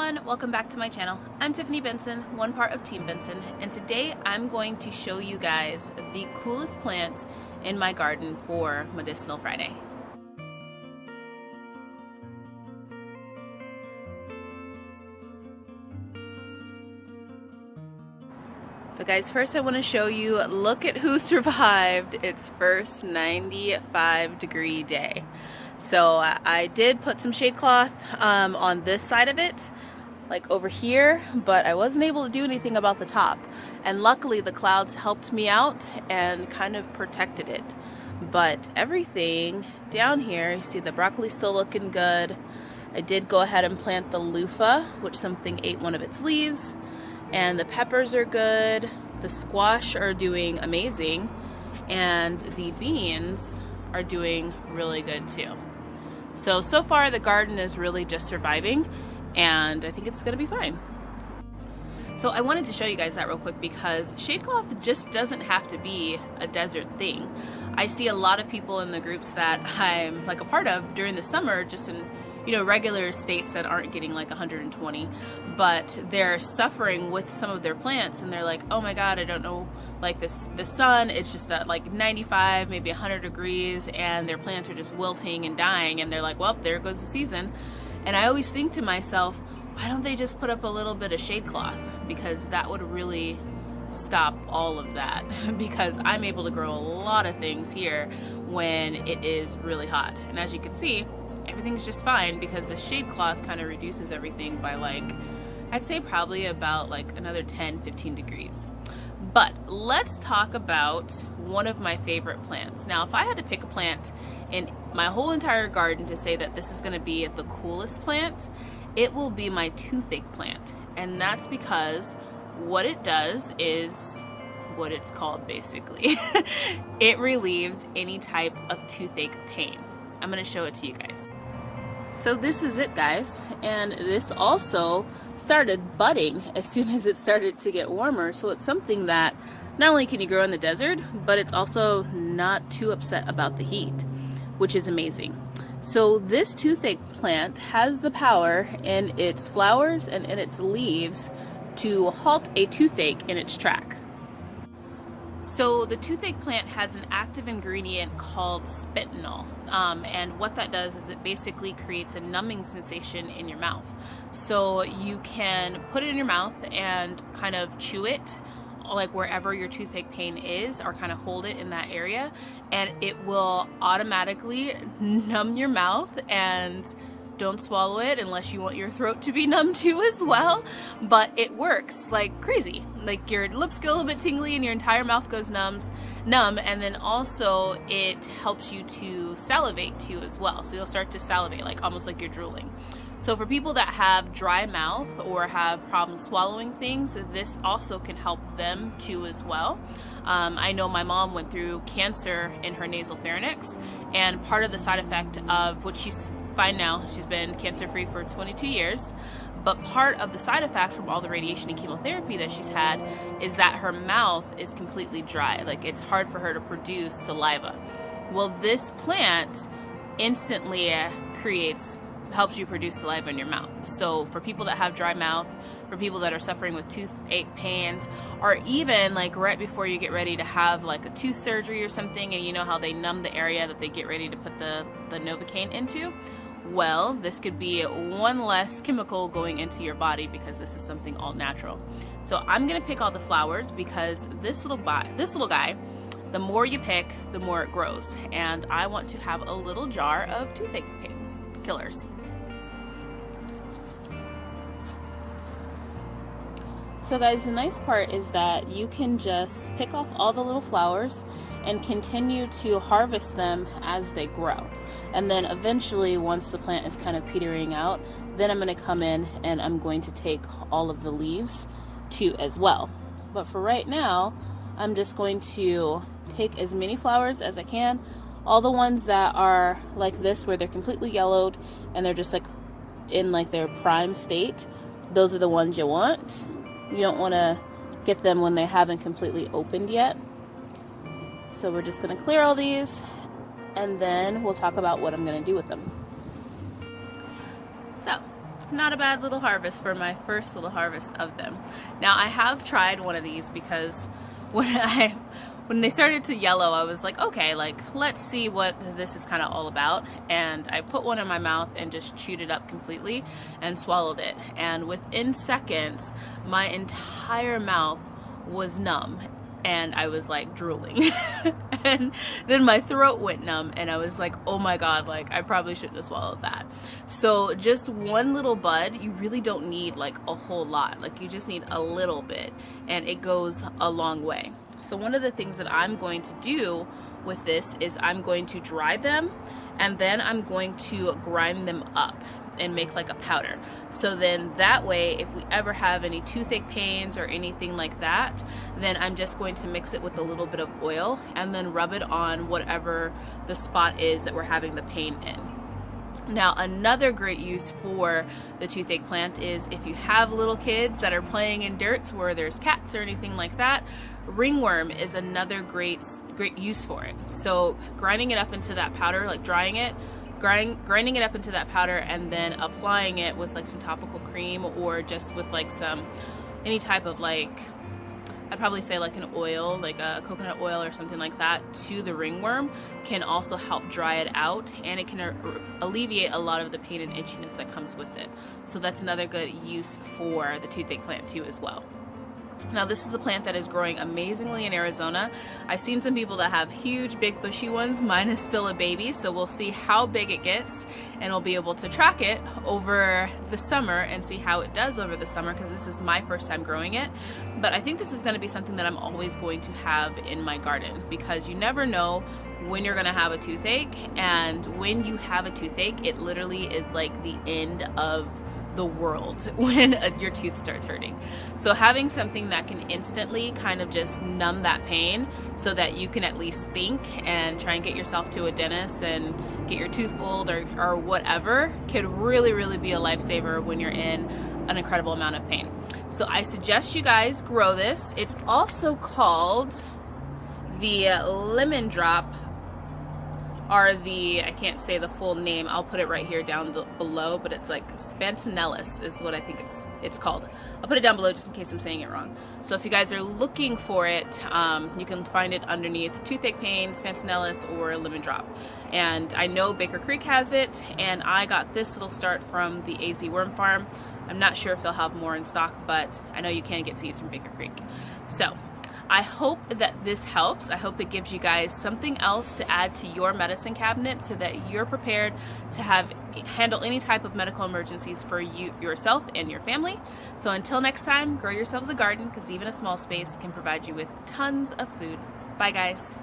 everyone, welcome back to my channel. I'm Tiffany Benson, one part of Team Benson, and today I'm going to show you guys the coolest plant in my garden for Medicinal Friday. But guys, first I want to show you, look at who survived its first 95-degree day. So I did put some shade cloth on this side of it, like over here, but I wasn't able to do anything about the top. And luckily the clouds helped me out and kind of protected it. But everything down here, you see the broccoli still looking good. I did go ahead and plant the loofah, which something ate one of its leaves. And the peppers are good. The squash are doing amazing. And the beans are doing really good too. So far the garden is really just surviving, and I think it's gonna be fine. So I wanted to show you guys that real quick because shade cloth just doesn't have to be a desert thing. I see a lot of people in the groups that I'm like a part of during the summer, just in regular states that aren't getting like 120, but they're suffering with some of their plants, and they're like, oh my god, I don't know, like the sun, it's just at like 95, maybe 100 degrees, and their plants are just wilting and dying, and they're like, well, there goes the season. And I always think to myself, why don't they just put up a little bit of shade cloth, because that would really stop all of that. Because I'm able to grow a lot of things here when it is really hot, and as you can see, everything's just fine because the shade cloth kind of reduces everything by like, I'd say probably about like another 10-15 degrees. But let's talk about one of my favorite plants. Now, if I had to pick a plant in my whole entire garden to say that this is going to be the coolest plant, it will be my toothache plant. And that's because what it does is what it's called basically. It relieves any type of toothache pain. I'm going to show it to you guys. So this is it, guys, and this also started budding as soon as it started to get warmer, so it's something that not only can you grow in the desert, but it's also not too upset about the heat, which is amazing. So this toothache plant has the power in its flowers and in its leaves to halt a toothache in its track. So the toothache plant has an active ingredient called spitinol, and what that does is it basically creates a numbing sensation in your mouth. So you can put it in your mouth and kind of chew it, like wherever your toothache pain is, or kind of hold it in that area, and it will automatically numb your mouth. And don't swallow it unless you want your throat to be numb too as well, but it works like crazy. Like your lips get a little bit tingly and your entire mouth goes numb, and then also it helps you to salivate too as well. So you'll start to salivate, like almost like you're drooling. So for people that have dry mouth or have problems swallowing things, this also can help them too as well. I know my mom went through cancer in her nasal pharynx, and part of the side effect of which she's fine now, she's been cancer-free for 22 years, but part of the side effect from all the radiation and chemotherapy that she's had is that her mouth is completely dry. Like it's hard for her to produce saliva. Well, this plant instantly helps you produce saliva in your mouth. So for people that have dry mouth, for people that are suffering with toothache pains, or even like right before you get ready to have like a tooth surgery or something, and you know how they numb the area that they get ready to put the Novocaine into, well, this could be one less chemical going into your body because this is something all natural. So I'm gonna pick all the flowers because this little guy, the more you pick, the more it grows, and I want to have a little jar of toothache pain killers. So guys, the nice part is that you can just pick off all the little flowers and continue to harvest them as they grow. And then eventually, once the plant is kind of petering out, then I'm going to come in and I'm going to take all of the leaves too as well. But for right now, I'm just going to take as many flowers as I can. All the ones that are like this, where they're completely yellowed and they're just like in like their prime state, those are the ones you want. You don't want to get them when they haven't completely opened yet. So we're just going to clear all these, and then we'll talk about what I'm going to do with them. So not a bad little harvest for my first little harvest of them. Now I have tried one of these because when they started to yellow, I was like, okay, like let's see what this is kind of all about. And I put one in my mouth and just chewed it up completely and swallowed it. And within seconds, my entire mouth was numb and I was like drooling. And then my throat went numb and I was like, oh my God, like I probably shouldn't have swallowed that. So just one little bud, you really don't need like a whole lot. Like you just need a little bit and it goes a long way. So one of the things that I'm going to do with this is I'm going to dry them and then I'm going to grind them up and make like a powder. So then that way, if we ever have any toothache pains or anything like that, then I'm just going to mix it with a little bit of oil and then rub it on whatever the spot is that we're having the pain in. Now, another great use for the toothache plant is if you have little kids that are playing in dirt where there's cats or anything like that, ringworm is another great use for it. So grinding it up into that powder, like drying it, grinding it up into that powder and then applying it with like some topical cream or just with like any type of like, I'd probably say like an oil, like a coconut oil or something like that to the ringworm can also help dry it out and it can alleviate a lot of the pain and itchiness that comes with it. So that's another good use for the toothache plant too as well. Now this is a plant that is growing amazingly in Arizona. I've seen some people that have huge big bushy ones. Mine is still a baby, so we'll see how big it gets and we'll be able to track it over the summer and see how it does over the summer because this is my first time growing it. But I think this is going to be something that I'm always going to have in my garden because you never know when you're going to have a toothache, and when you have a toothache it literally is like the end of the world when your tooth starts hurting. So having something that can instantly kind of just numb that pain so that you can at least think and try and get yourself to a dentist and get your tooth pulled or whatever could really be a lifesaver when you're in an incredible amount of pain. So I suggest you guys grow this. It's also called the lemon drop, are the, I can't say the full name, I'll put it right here down below, but it's like Spantinalis is what I think it's called. I'll put it down below just in case I'm saying it wrong. So if you guys are looking for it, you can find it underneath toothache pain, Spantinalis, or lemon drop. And I know Baker Creek has it, and I got this little start from the AZ Worm Farm. I'm not sure if they'll have more in stock, but I know you can get seeds from Baker Creek. So I hope that this helps. I hope it gives you guys something else to add to your medicine cabinet so that you're prepared to handle any type of medical emergencies for yourself and your family. So until next time, grow yourselves a garden because even a small space can provide you with tons of food. Bye guys.